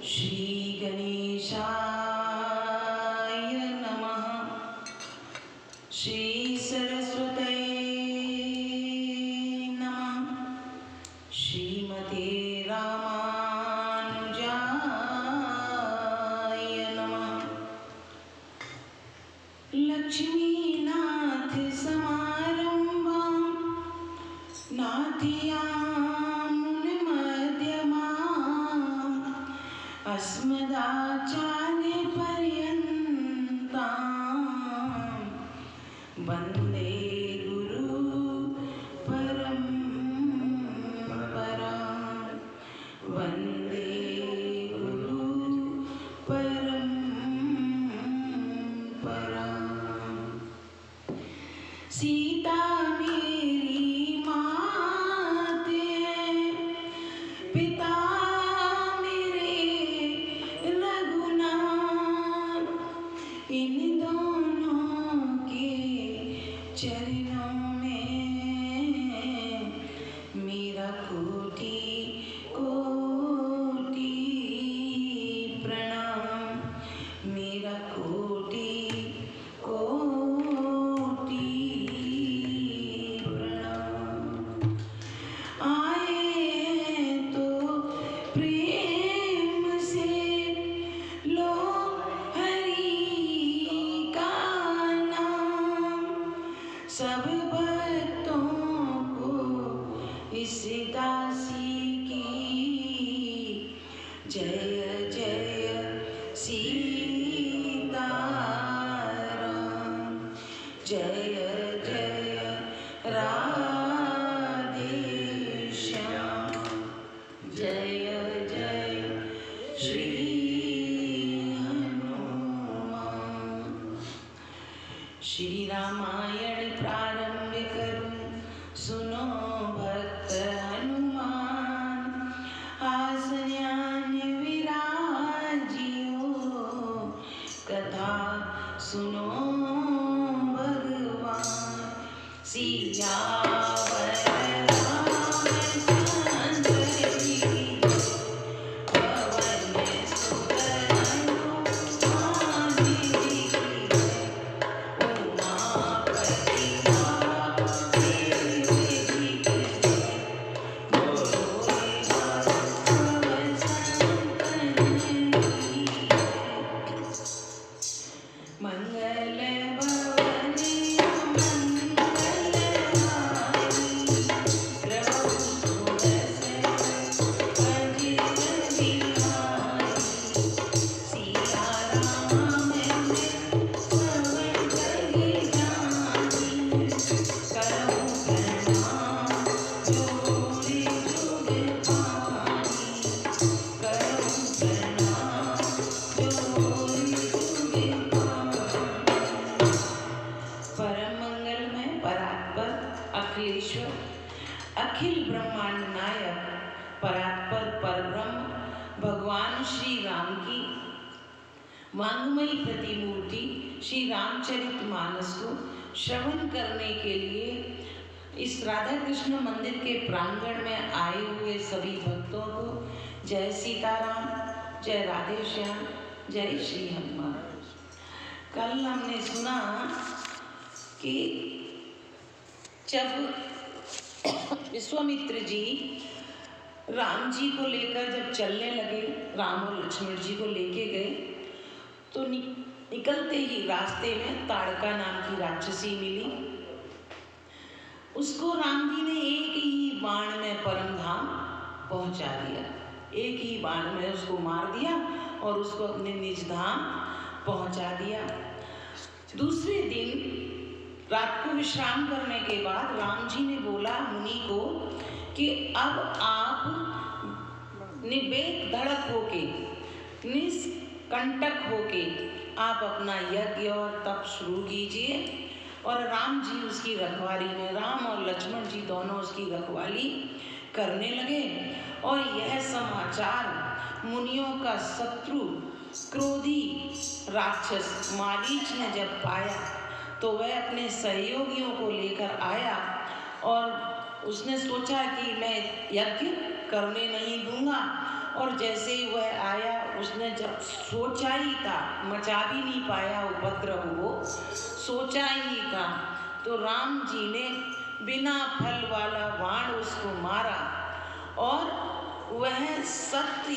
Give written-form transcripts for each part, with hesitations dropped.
श्री गणेशाय नमः। श्री सरस्वते नमः। श्रीमते रामानुजाय नमः। लक्ष्मीनाथ समारंभां नाथयामुनमध्यमाम् अस्मदाचार्यपर्यन्तां वन्दे गुरु परम्परां। वन्दे गुरु परम्परां। सीता मेरी मात है, पिता मेरे रघुनाथ। इन दोनों के चरणों में मेरा कोटि कोटि प्रणाम। मेरा कोटि कोटि प्रणाम। आए तो प्रेम से लो हरि का नाम। सब भक्तों को इस दासी की जय जय सीताराम। जय जय राधे श्याम। जय जय श्री हनुमान। श्री रामायण प्रारंभ करूं, सुनो भक्त हनुमान। आसन्यान विराजियो, कथा सुनो भगवान। सियावर रामचंद्र जी, पवन सुत हनुमान जी की जय। उमापति महादेव जी की जय। बोलो भगवान संतन की जय। मंगल भवन मंगलहारी, प्रभु सुदर्शन अजित बिहारी। सिया राम पवन कहि जानी, करहु प्रणाम जोरि जुग पानी। करहु प्रणाम जोरि जुग पानी। परम मंगलमय परात्पर अखिलेश्वर अखिल ब्रह्मांड नायक परात्पर परब्रह्म भगवान श्री राम की वांग्मयी प्रतिमूर्ति श्री रामचरितमानस को श्रवण करने के लिए इस राधा कृष्ण मंदिर के प्रांगण में आए हुए सभी भक्तों को जय सीताराम, जय राधे श्याम, जय श्री हनुमान। कल हमने सुना कि जब विश्वामित्र जी राम जी को लेकर जब चलने लगे, राम और लक्ष्मण जी को लेके गए, तो निकलते ही रास्ते में ताड़का नाम की राक्षसी मिली। उसको राम जी ने एक ही बाण में परम धाम पहुंचा दिया। एक ही बाण में उसको मार दिया और उसको अपने निज धाम पहुंचा दिया। दूसरे दिन रात को विश्राम करने के बाद राम जी ने बोला मुनि को कि अब आप निर्भीक धड़क होके, निष्कंटक होके आप अपना यज्ञ और तप शुरू कीजिए। और राम जी उसकी रखवाली में, राम और लक्ष्मण जी दोनों उसकी रखवाली करने लगे। और यह समाचार मुनियों का शत्रु क्रोधी राक्षस मारीच ने जब पाया तो वह अपने सहयोगियों को लेकर आया और उसने सोचा कि मैं यज्ञ करने नहीं दूंगा और जैसे ही वह आया, उसने जब सोचा ही था, मचा भी नहीं पाया उपद्रव, वो सोचा ही था, तो राम जी ने बिना फल वाला बाण उसको मारा और वह 7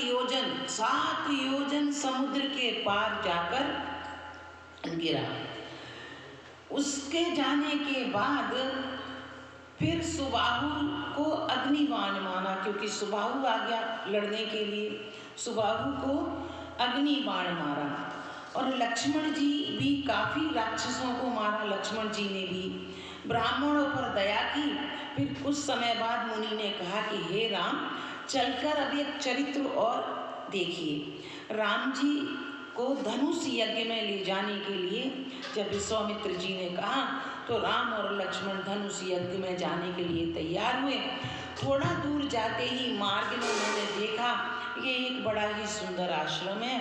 योजन समुद्र के पार जाकर गिरा। उसके जाने के बाद फिर सुबाहु को अग्निबाण मारा, क्योंकि सुबाहु आ गया लड़ने के लिए, सुबाहु को अग्निबाण मारा। और लक्ष्मण जी भी काफी राक्षसों को मारा, लक्ष्मण जी ने भी ब्राह्मणों पर दया की। फिर कुछ समय बाद मुनि ने कहा कि हे राम, चलकर अब एक चरित्र और देखिए। राम जी को धनुष यज्ञ में ले जाने के लिए जब विश्वामित्र जी ने कहा, तो राम और लक्ष्मण धनुष यज्ञ में जाने के लिए तैयार हुए। थोड़ा दूर जाते ही मार्ग में उन्होंने देखा ये एक बड़ा ही सुंदर आश्रम है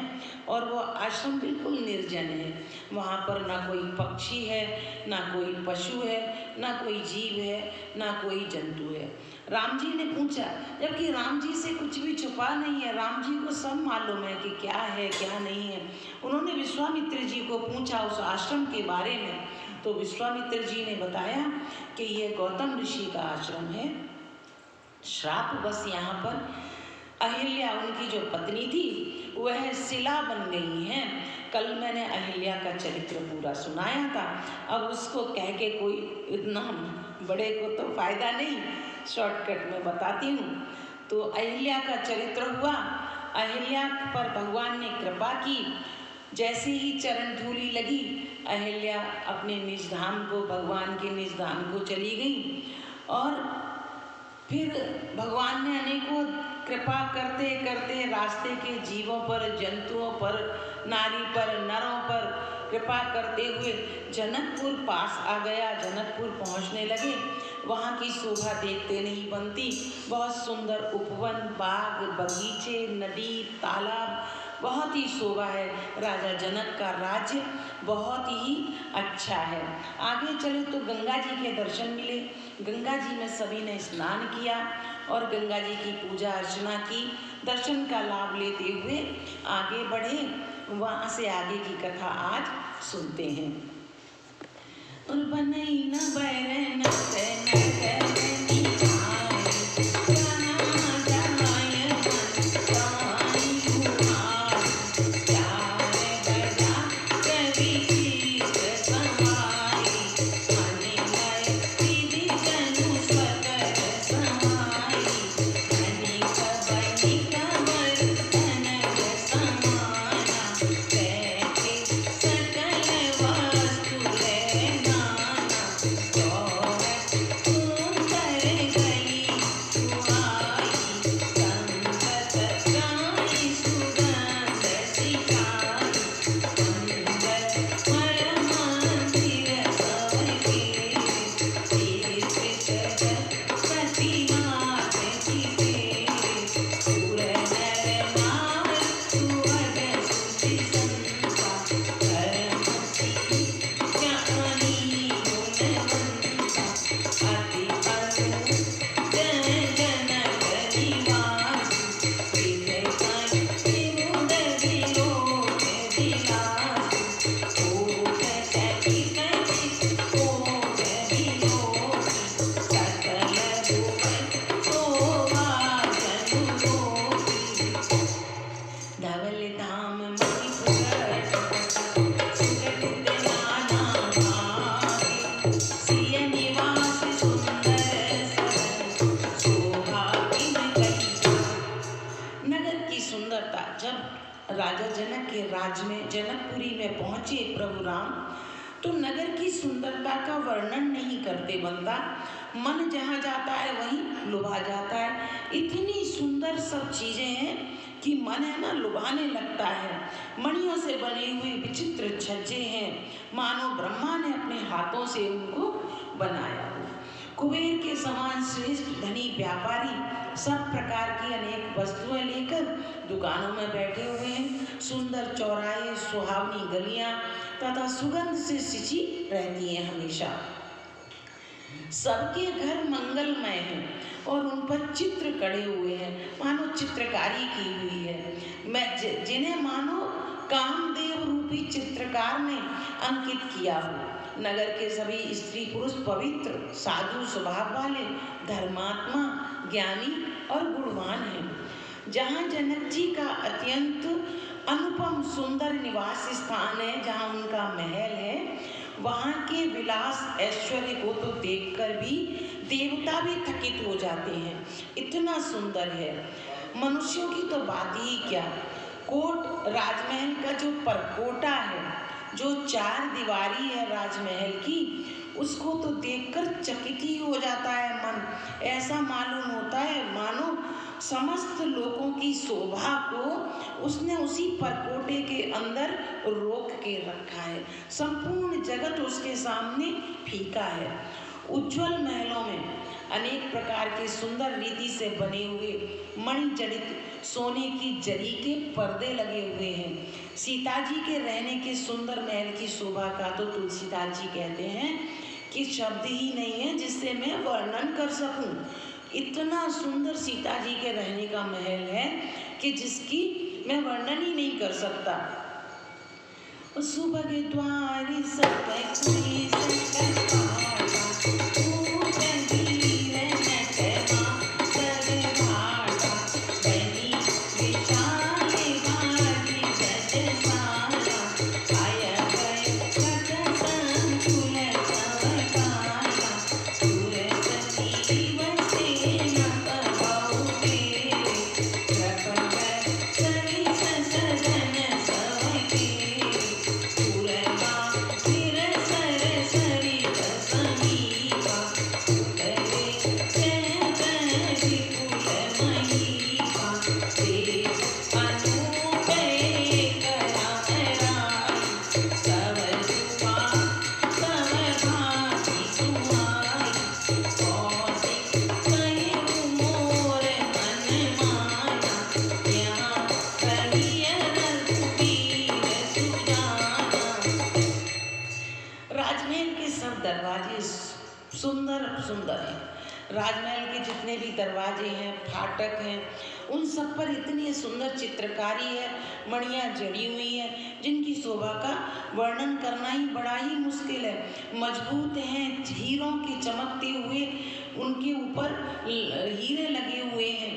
और वो आश्रम बिल्कुल निर्जन है। वहाँ पर ना कोई पक्षी है, ना कोई पशु है, ना कोई जीव है, ना कोई जंतु है। राम जी ने पूछा, जबकि राम जी से कुछ भी छुपा नहीं है, राम जी को सब मालूम है कि क्या है क्या नहीं है। उन्होंने विश्वामित्र जी को पूछा उस आश्रम के बारे में, तो विश्वामित्र जी ने बताया कि ये गौतम ऋषि का आश्रम है। श्राप बस यहाँ पर अहिल्या, उनकी जो पत्नी थी, वह शिला बन गई हैं। कल मैंने अहिल्या का चरित्र पूरा सुनाया था, अब उसको कह के कोई इतना बड़े को तो फायदा नहीं, शॉर्टकट में बताती हूँ। तो अहिल्या का चरित्र हुआ। अहिल्या पर भगवान ने कृपा की, जैसे ही चरण धूलि लगी, अहिल्या अपने निज धाम को, भगवान के निज धाम को चली गई। और फिर भगवान ने अनेकों कृपा करते करते रास्ते के जीवों पर, जंतुओं पर, नारी पर, नरों पर कृपा करते हुए जनकपुर पास आ गया। जनकपुर पहुंचने लगे। वहाँ की शोभा देखते नहीं बनती। बहुत सुंदर उपवन, बाग, बगीचे, नदी, तालाब, बहुत ही शोभा है। राजा जनक का राज्य बहुत ही अच्छा है। आगे चले तो गंगा जी के दर्शन मिले। गंगा जी में सभी ने स्नान किया और गंगा जी की पूजा अर्चना की। दर्शन का लाभ लेते हुए आगे बढ़े। वहाँ से आगे की कथा आज सुनते हैं। और बनई न बैरन करनी राजा जनक के राज्य में, जनकपुरी में पहुंचे प्रभु राम, तो नगर की सुंदरता का वर्णन नहीं करते बनता। मन जहाँ जाता है वहीं लुभा जाता है। इतनी सुंदर सब चीजें हैं कि मन है ना लुभाने लगता है। मणियों से बने हुए विचित्र छज्जे हैं, मानो ब्रह्मा ने अपने हाथों से उनको बनाया। कुबेर के समान श्रेष्ठ धनी व्यापारी सब प्रकार की अनेक वस्तुएं लेकर दुकानों में बैठे हुए हैं। सुंदर चौराहे, सुहावनी गलियां तथा सुगंध से सिंची रहती हैं हमेशा। सबके घर मंगलमय हैं और उन पर चित्र कढ़े हुए हैं, मानो चित्रकारी की हुई है। जिन्हें मानो कामदेव रूपी चित्रकार ने अंकित किया हो। नगर के सभी स्त्री पुरुष पवित्र, साधु स्वभाव वाले, धर्मात्मा, ज्ञानी और गुणवान हैं। जहाँ जनक जी का अत्यंत अनुपम सुंदर निवास स्थान है, जहाँ उनका महल है, वहाँ के विलास ऐश्वर्य को तो देखकर भी देवता भी थकित हो जाते हैं, इतना सुंदर है। मनुष्यों की तो बात ही क्या। कोट राजमहल का जो परकोटा है, जो 4 दीवारी है राजमहल की, उसको तो देखकर चकित ही हो जाता है मन। ऐसा मालूम होता है मानो समस्त लोगों की शोभा को उसने उसी परकोटे के अंदर रोक के रखा है। संपूर्ण जगत उसके सामने फीका है। उज्जवल महलों में अनेक प्रकार के सुंदर रीति से बने हुए मणिजड़ित सोने की जरी के पर्दे लगे हुए हैं। सीता जी के रहने के सुंदर महल की शोभा का तो तुलसीदास जी कहते हैं कि शब्द ही नहीं है जिससे मैं वर्णन कर सकूं। इतना सुंदर सीता जी के रहने का महल है कि जिसकी मैं वर्णन ही नहीं कर सकता। सुबह द्वारी सब कोई सुंदर है। राजमहल के जितने भी दरवाजे हैं, फाटक हैं, उन सब पर इतनी सुंदर चित्रकारी है, मणियाँ जड़ी हुई हैं, जिनकी शोभा का वर्णन करना ही बड़ा ही मुश्किल है। मजबूत हैं, हीरों के चमकते हुए उनके ऊपर हीरे लगे हुए हैं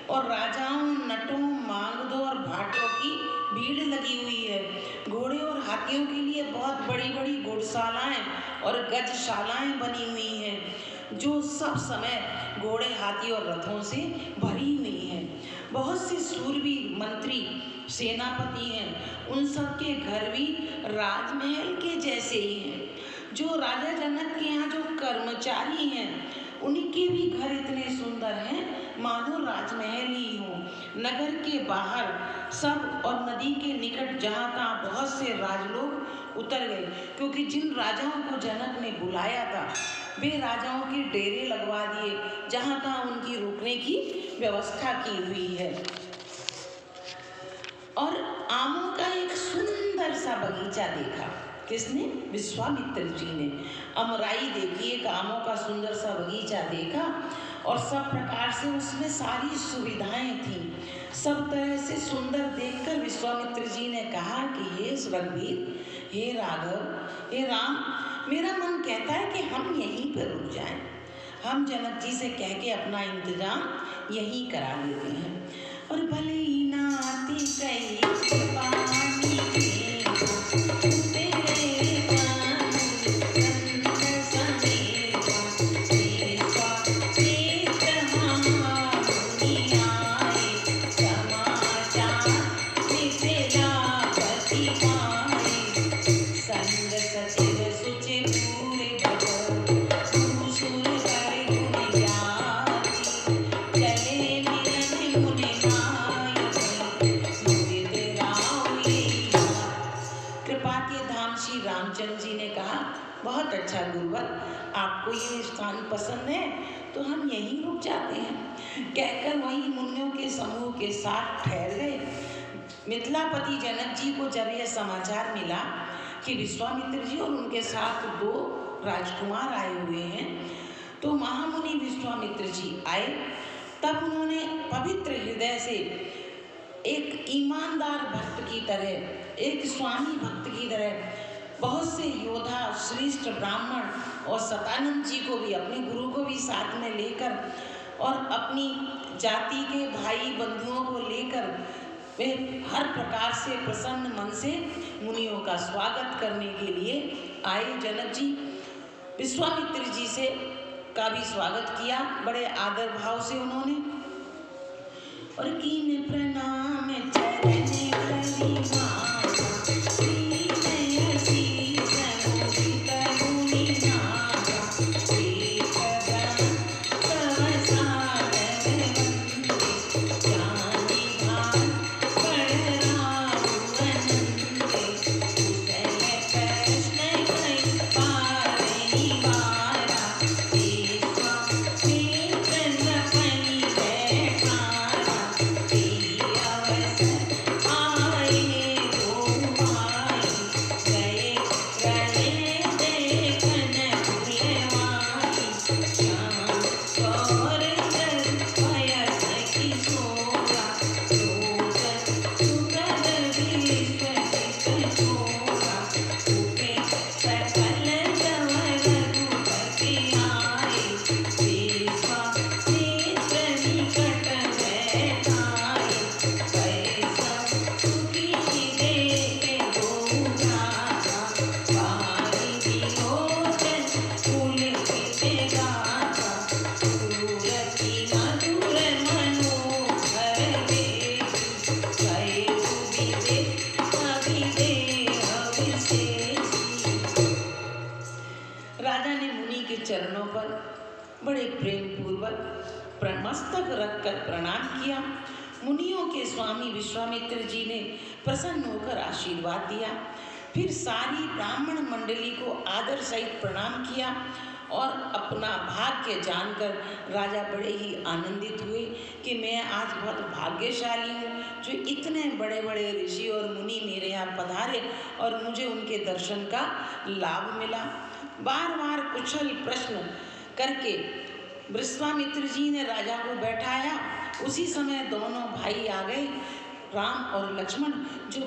और राजाओं, नटों, मांगदों और भाटों की भीड़ लगी हुई है। घोड़े और हाथियों के लिए बहुत बड़ी बड़ी घुड़शालाएं और गजशालाएं बनी हुई हैं, जो सब समय घोड़े, हाथी और रथों से भरी हुई हैं। बहुत से सूरवीर मंत्री, सेनापति हैं, उन सब के घर भी राजमहल के जैसे ही हैं। जो राजा जनक के यहाँ जो कर्मचारी हैं, उनके भी घर इतने सुंदर हैं मानो राजमहल ही हो। नगर के बाहर सब और नदी के निकट जहाँ तहाँ बहुत से राजलोग उतर गए, क्योंकि जिन राजाओं को जनक ने बुलाया था वे राजाओं के डेरे लगवा दिए, जहाँ तहाँ उनकी रुकने की व्यवस्था की हुई है। और आमों का एक सुंदर सा बगीचा देखा। किसने? विश्वामित्र जी ने। अमराई देखी, एक आमों का सुंदर सा बगीचा देखा और सब प्रकार से उसमें सारी सुविधाएं थी। सब तरह से सुंदर देखकर विश्वामित्र जी ने कहा कि हे रघुवीर, हे राघव, हे राम, मेरा मन कहता है कि हम यहीं पर रुक जाएं। हम जनक जी से कह के अपना इंतजाम यहीं करा लेते हैं। और भले ही ना आती कहीं पानी बहुत अच्छा गुरुवर, आपको ये स्थान पसंद है तो हम यहीं रुक जाते हैं। कहकर वहीं मुनियों के समूह के साथ ठहर गए। मिथिलापति जनक जी को जब यह समाचार मिला कि विश्वामित्र जी और उनके साथ 2 राजकुमार आए हुए हैं। तो महामुनि विश्वामित्र जी आए, तब उन्होंने पवित्र हृदय से एक ईमानदार भक्त की तरह, एक स्वामी भक्त की तरह बहुत से योद्धा, श्रेष्ठ ब्राह्मण और सतानंद जी को भी, अपने गुरु को भी साथ में लेकर और अपनी जाति के भाई बंधुओं को लेकर वे हर प्रकार से प्रसन्न मन से मुनियों का स्वागत करने के लिए आए। जनक जी विश्वामित्र जी से का भी स्वागत किया बड़े आदर भाव से उन्होंने। और कीन प्रणाम चरणे करी माता, चरणों पर बड़े प्रेम पूर्वक मस्तक रखकर प्रणाम किया। मुनियों के स्वामी विश्वामित्र जी ने प्रसन्न होकर आशीर्वाद दिया। फिर सारी ब्राह्मण मंडली को आदर सहित प्रणाम किया और अपना भाग्य जानकर राजा बड़े ही आनंदित हुए कि मैं आज बहुत भाग्यशाली हूँ जो इतने बड़े बड़े ऋषि और मुनि मेरे यहाँ पधारे और मुझे उनके दर्शन का लाभ मिला। बार बार कुशल प्रश्न करके विश्वामित्र जी ने राजा को बैठाया। उसी समय दोनों भाई आ गए, राम और लक्ष्मण, जो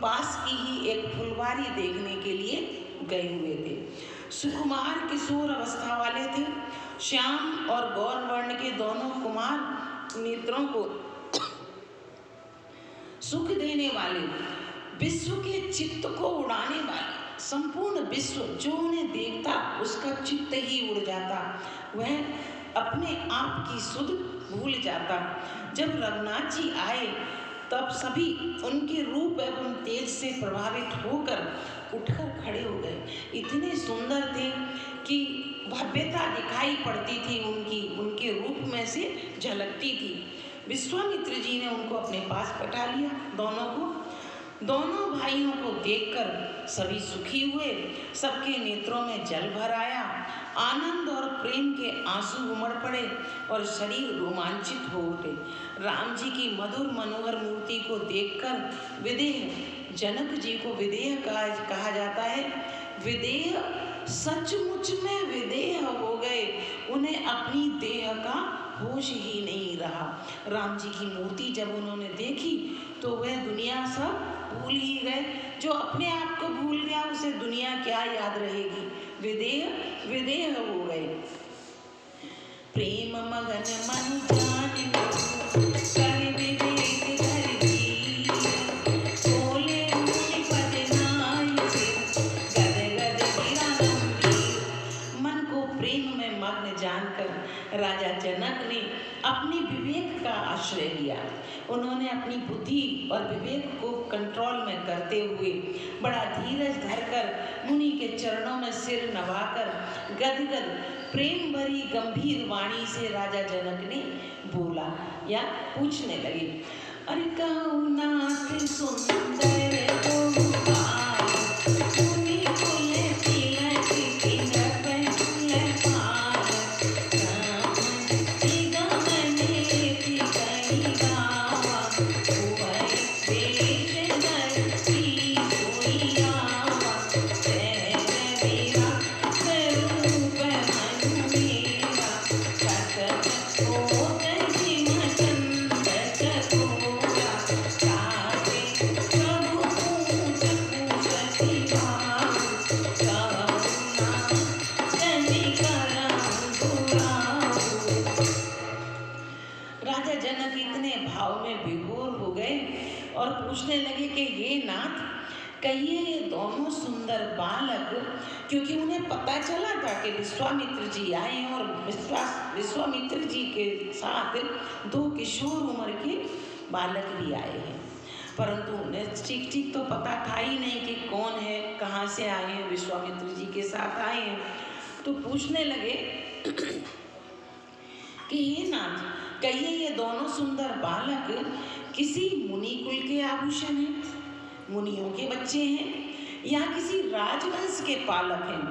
पास की ही एक फुलवारी देखने के लिए गए हुए थे। सुकुमार किशोर अवस्था वाले थे। श्याम और गौर वर्ण के दोनों कुमार नेत्रों को सुख देने वाले, विश्व के चित्त को उड़ाने वाले, संपूर्ण विश्व जो उन्हें देखता उसका चित्त ही उड़ जाता, वह अपने आप की सुध भूल जाता। जब रघुनाथ जी आए तब सभी उनके रूप एवं तेज से प्रभावित होकर उठकर खड़े हो गए। इतने सुंदर थे कि भव्यता दिखाई पड़ती थी, उनके रूप में से झलकती थी। विश्वामित्र जी ने उनको अपने पास बैठा लिया। दोनों भाइयों को देखकर सभी सुखी हुए, सबके नेत्रों में जल भर आया। आनंद और प्रेम के आंसू उमड़ पड़े और शरीर रोमांचित हो उठे। राम जी की मधुर मनोहर मूर्ति को देखकर विदेह, जनक जी को विदेह कहा जाता है। विदेह सचमुच में विदेह हो गए, उन्हें अपनी देह का होश ही नहीं रहा। राम जी की मूर्ति जब उन्होंने देखी तो वह दुनिया सब भूल ही गए। जो अपने आप को भूल गया उसे दुनिया क्या याद रहेगी। विदेह विदेह हो गए। प्रेम मगन मन जान कर विवेक कर दी, बोले मुनि पद नाई से गद गद गिरा गंभीर। मन को प्रेम में मग्न जानकर राजा जनक ने अपने विवेक का आश्रय लिया। उन्होंने अपनी बुद्धि और विवेक को कंट्रोल में करते हुए बड़ा धीरज धरकर मुनि के चरणों में सिर नवाकर गदगद प्रेम भरी गंभीर वाणी से राजा जनक ने बोला या पूछने लगे, अरे कहूँ नाथ सुंदर भाव में विभोर हो गए और पूछने लगे कि ये नाथ, कहिए ये दोनों सुंदर बालक, क्योंकि उन्हें पता चला था कि विश्वामित्र जी आए और विश्वामित्र जी के साथ 2 किशोर उम्र के बालक भी आए हैं, परंतु उन्हें ठीक ठीक तो पता था ही नहीं कि कौन है, कहाँ से आए हैं, विश्वामित्र जी के साथ आए हैं। तो पूछने लगे कि ये नाथ, कहिए ये दोनों सुंदर बालक किसी मुनि कुल के आभूषण हैं, मुनियों के बच्चे हैं, या किसी राजवंश के पालक हैं,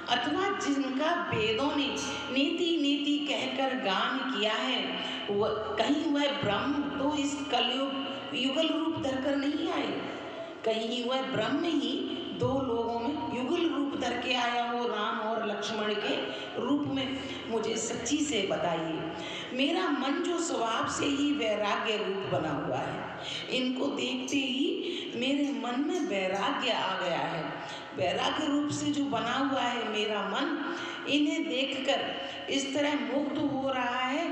अथवा जिनका वेदों ने नीति नीति कहकर गान किया है, कहीं वह ब्रह्म तो इस कलयुग युगल रूप धरकर नहीं आए, कहीं वह ब्रह्म ही 2 लोगों में युगल रूप धर के आया हो, राम और लक्ष्मण के रूप में। मुझे सच्ची से बताइए, मेरा मन जो स्वभाव से ही वैराग्य रूप बना हुआ है, इनको देखते ही मेरे मन में वैराग्य आ गया है। वैराग्य रूप से जो बना हुआ है मेरा मन, इन्हें देखकर इस तरह मुग्ध हो रहा है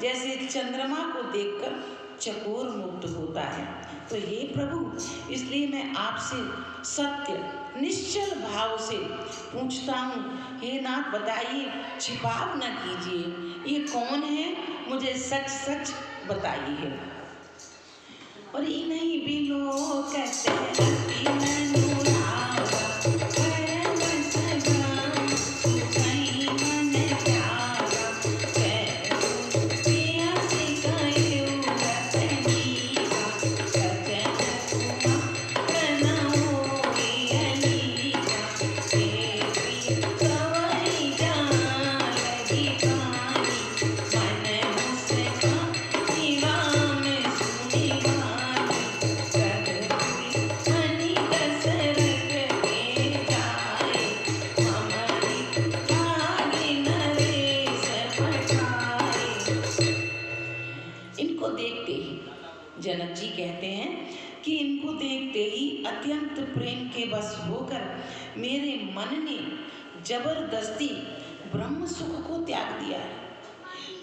जैसे चंद्रमा को देखकर चकोर मुग्ध होता है। तो हे प्रभु, इसलिए मैं आपसे सत्य निश्चल भाव से पूछता हूँ, हे नाथ बताइए, छिपाव न कीजिए, ये कौन है, मुझे सच सच बताइए। और इन्हीं बिलो कहते हैं जनक जी कहते हैं कि इनको देखते ही अत्यंत प्रेम के बस होकर मेरे मन ने जबरदस्ती ब्रह्म सुख को त्याग दिया है।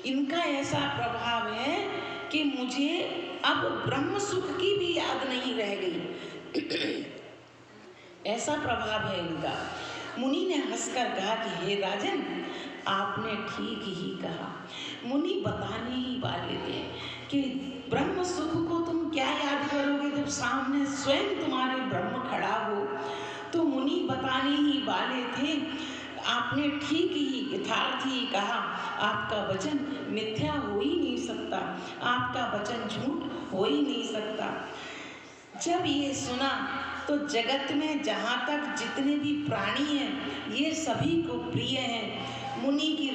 इनका ऐसा प्रभाव है कि मुझे अब ब्रह्म सुख की भी याद नहीं रह गई। ऐसा प्रभाव है इनका। मुनि ने हंसकर कहा कि हे राजन, आपने ठीक ही कहा। मुनि बताने ही वाले थे कि ब्रह्म सुख को तुम क्या याद करोगे जब सामने स्वयं तुम्हारे ब्रह्म खड़ा हो। तो मुनि बताने ही वाले थे, आपने ठीक ही यथार्थ ही कहा, आपका वचन मिथ्या हो ही नहीं सकता, आपका वचन झूठ हो ही नहीं सकता। जब ये सुना तो जगत में जहाँ तक जितने भी प्राणी हैं ये सभी को प्रिय हैं। मुनि की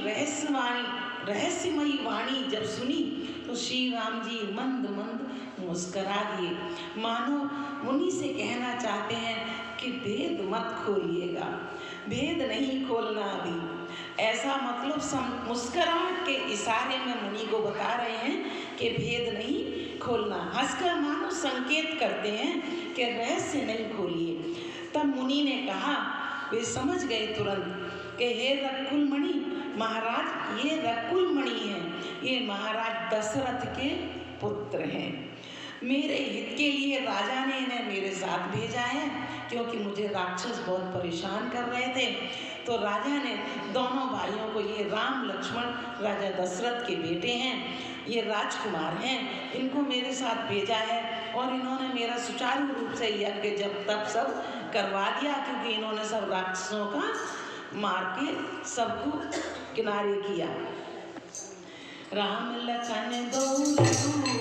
रहस्यमयी वाणी जब सुनी तो श्री राम जी मंद मंद मुस्करा दिए, मानो मुनि से कहना चाहते हैं कि भेद मत खोलिएगा, भेद नहीं खोलना अभी। ऐसा मतलब मुस्कुराहट के इशारे में मुनि को बता रहे हैं कि भेद नहीं खोलना। हंसकर मानो संकेत करते हैं कि रहस्य नहीं खोलिए। तब मुनि ने कहा, वे समझ गए तुरंत कि हे रकुल मणि महाराज, ये रकुल मणि हैं, ये महाराज दशरथ के पुत्र हैं। मेरे हित के लिए राजा ने इन्हें मेरे साथ भेजा है, क्योंकि मुझे राक्षस बहुत परेशान कर रहे थे। तो राजा ने दोनों भाइयों को, ये राम लक्ष्मण राजा दशरथ के बेटे हैं, ये राजकुमार हैं, इनको मेरे साथ भेजा है। और इन्होंने मेरा सुचारू रूप से यज्ञ जब तब सब करवा दिया, क्योंकि इन्होंने सब राक्षसों का मार के सबको किनारे किया। राम लखन दो रघुवर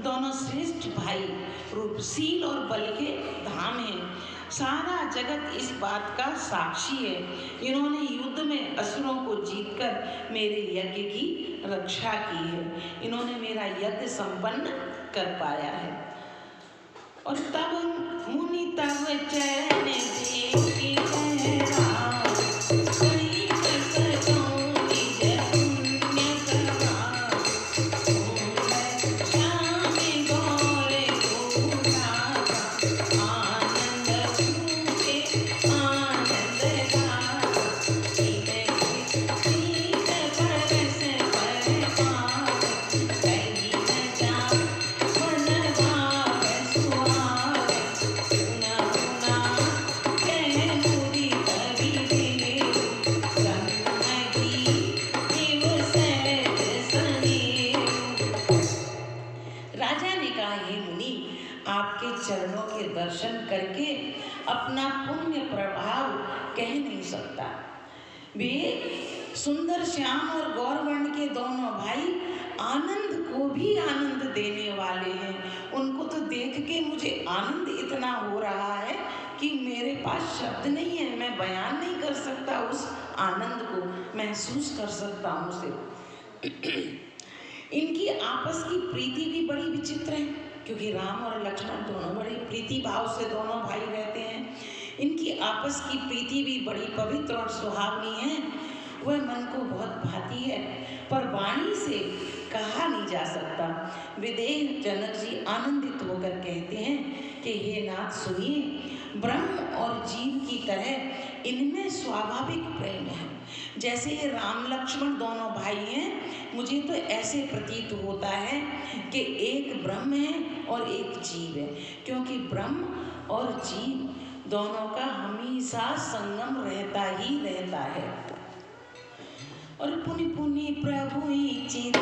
दोनों श्रेष्ठ भाई रूपशील और बल के धाम हैं। सारा जगत इस बात का साक्षी है। इन्होंने युद्ध में असुरों को जीतकर मेरे यज्ञ की रक्षा की है, इन्होंने मेरा यज्ञ संपन्न कर पाया है। और तब मुनि तब चरण देखी दर्शन करके अपना पुण्य प्रभाव कह नहीं सकता। वे सुंदर श्याम और गौरवर्ण के दोनों भाई आनंद को भी आनंद देने वाले हैं। उनको तो देख के मुझे आनंद इतना हो रहा है कि मेरे पास शब्द नहीं है, मैं बयान नहीं कर सकता, उस आनंद को महसूस कर सकता हूँ उसे। इनकी आपस की प्रीति भी बड़ी विचित्र है, क्योंकि राम और लक्ष्मण दोनों बड़े प्रीति भाव से दोनों भाई रहते हैं। इनकी आपस की प्रीति भी बड़ी पवित्र और सुहावनी है, वह मन को बहुत भाती है, पर वाणी से कहा नहीं जा सकता। विदेह जनक जी आनंदित होकर कहते हैं कि हे नाथ सुनिए, ब्रह्म और जीव की तरह इनमें स्वाभाविक प्रेम है। जैसे ये राम लक्ष्मण दोनों भाई हैं, मुझे तो ऐसे प्रतीत होता है कि एक ब्रह्म है और एक जीव है, क्योंकि ब्रह्म और जीव दोनों का हमेशा संगम रहता ही रहता है। और पुनि पुनि प्रभु चितवन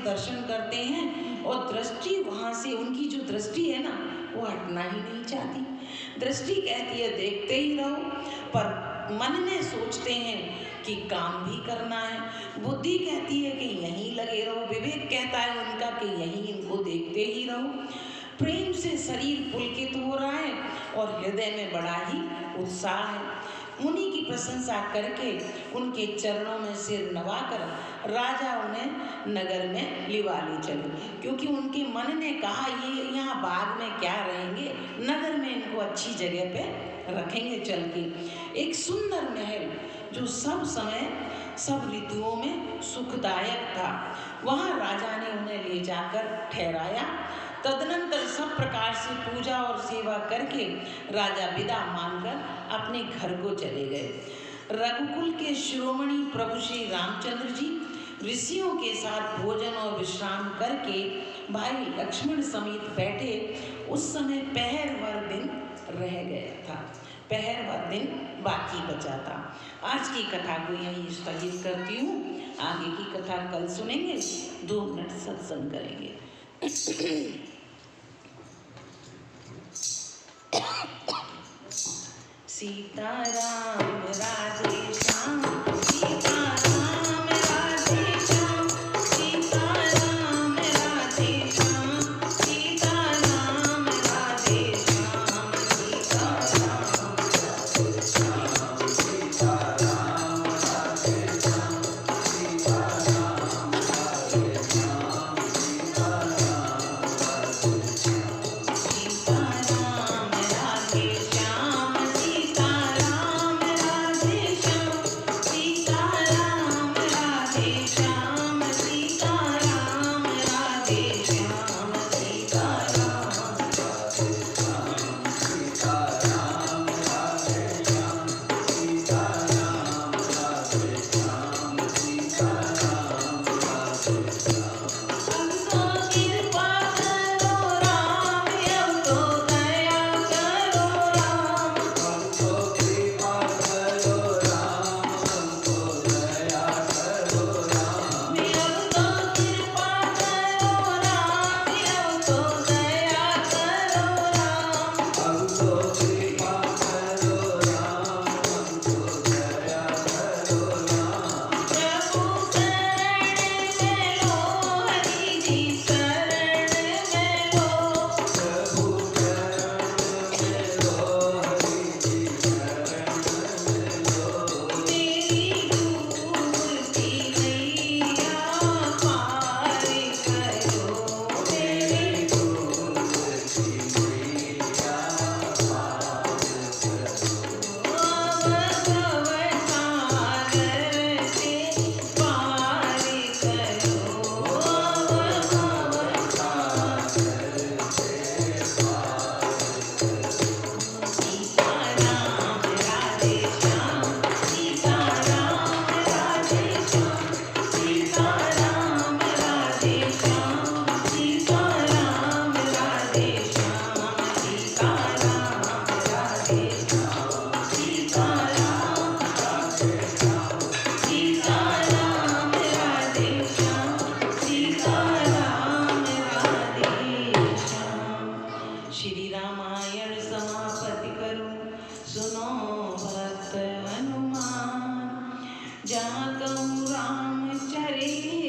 दर्शन करते हैं और दृष्टि वहाँ से, उनकी जो दृष्टि है ना, वो हटना ही नहीं चाहती। दृष्टि कहती है देखते ही रहो, पर मन में सोचते हैं कि काम भी करना है। बुद्धि कहती है कि यहीं लगे रहो, विवेक कहता है उनका कि यहीं इनको देखते ही रहो। प्रेम से शरीर पुलकित हो रहा है और हृदय में बड़ा ही उत्साह है। मुनि की प्रशंसा करके उनके चरणों में सिर नवाकर राजा उन्हें नगर में लिवा ले चले, क्योंकि उनके मन ने कहा ये यहाँ बाग में क्या रहेंगे, नगर में इनको अच्छी जगह पे रखेंगे चल के। एक सुंदर महल जो सब समय सब ऋतुओं में सुखदायक था, वहाँ राजा ने उन्हें ले जाकर ठहराया। तदनंतर सब प्रकार से पूजा और सेवा करके राजा विदा मानकर अपने घर को चले गए। रघुकुल के शिरोमणि प्रभु श्री रामचंद्र जी ऋषियों के साथ भोजन और विश्राम करके भाई लक्ष्मण समेत बैठे। उस समय पहर भर दिन रह गया था, पहर भर दिन बाकी बचा था। आज की कथा को यहीं स्थगित करती हूँ, आगे की कथा कल सुनेंगे, 2 मिनट सत्संग करेंगे। सीताराम राधे श्याम, सीताराम राधे श्याम, सीताराम राधे श्याम, सीताराम राधे श्याम, सीताराम राधे श्याम, सीताराम राधे श्याम, सीताराम राधे श्याम, सीताराम राधे श्याम, सीताराम राधे श्याम, सीताराम राधे श्याम। भक्त हनुमान। जहाँ कहूँ राम चरित